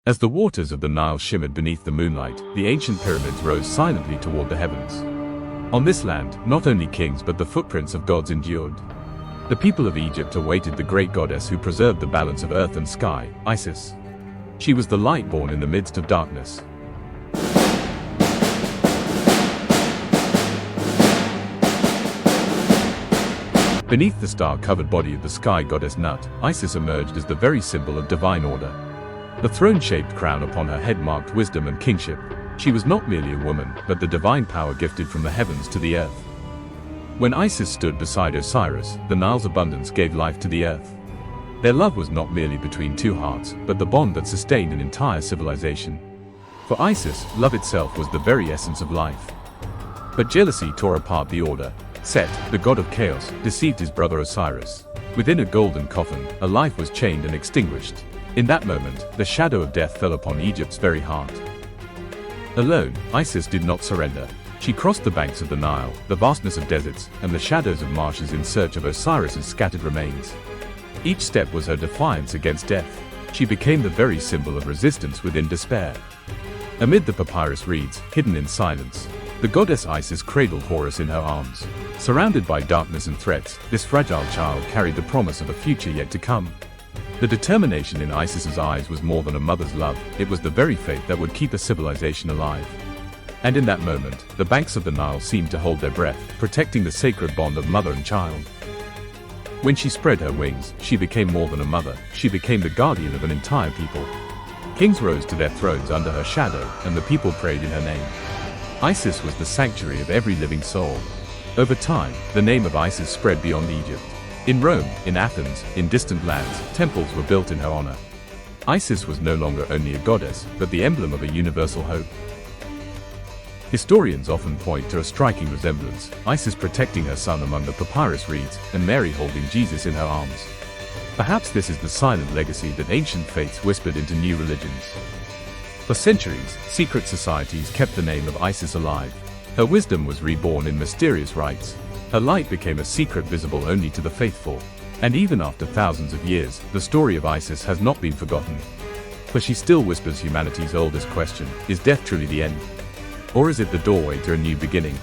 As the waters of the Nile shimmered beneath the moonlight, the ancient pyramids rose silently toward the heavens. On this land, not only kings but the footprints of gods endured. The people of Egypt awaited the great goddess who preserved the balance of earth and sky, Isis. She was the light born in the midst of darkness. Beneath the star-covered body of the sky goddess Nut, Isis emerged as the very symbol of divine order. The throne-shaped crown upon her head marked wisdom and kingship. She was not merely a woman, but the divine power gifted from the heavens to the earth. When Isis stood beside Osiris, the Nile's abundance gave life to the earth. Their love was not merely between two hearts, but the bond that sustained an entire civilization. For Isis, love itself was the very essence of life. But jealousy tore apart the order. Set, the god of chaos, deceived his brother Osiris. Within a golden coffin, a life was chained and extinguished. In that moment, the shadow of death fell upon Egypt's very heart. Alone, Isis did not surrender. She crossed the banks of the Nile, the vastness of deserts, and the shadows of marshes in search of Osiris's scattered remains. Each step was her defiance against death. She became the very symbol of resistance within despair. Amid the papyrus reeds, hidden in silence, the goddess Isis cradled Horus in her arms. Surrounded by darkness and threats, this fragile child carried the promise of a future yet to come. The determination in Isis's eyes was more than a mother's love, it was the very faith that would keep a civilization alive. And in that moment, the banks of the Nile seemed to hold their breath, protecting the sacred bond of mother and child. When she spread her wings, she became more than a mother, she became the guardian of an entire people. Kings rose to their thrones under her shadow, and the people prayed in her name. Isis was the sanctuary of every living soul. Over time, the name of Isis spread beyond Egypt. In Rome, in Athens, in distant lands, temples were built in her honor. Isis was no longer only a goddess, but the emblem of a universal hope. Historians often point to a striking resemblance, Isis protecting her son among the papyrus reeds, and Mary holding Jesus in her arms. Perhaps this is the silent legacy that ancient faiths whispered into new religions. For centuries, secret societies kept the name of Isis alive. Her wisdom was reborn in mysterious rites. Her light became a secret visible only to the faithful. And even after thousands of years, the story of Isis has not been forgotten. For she still whispers humanity's oldest question, is death truly the end? Or is it the doorway to a new beginning?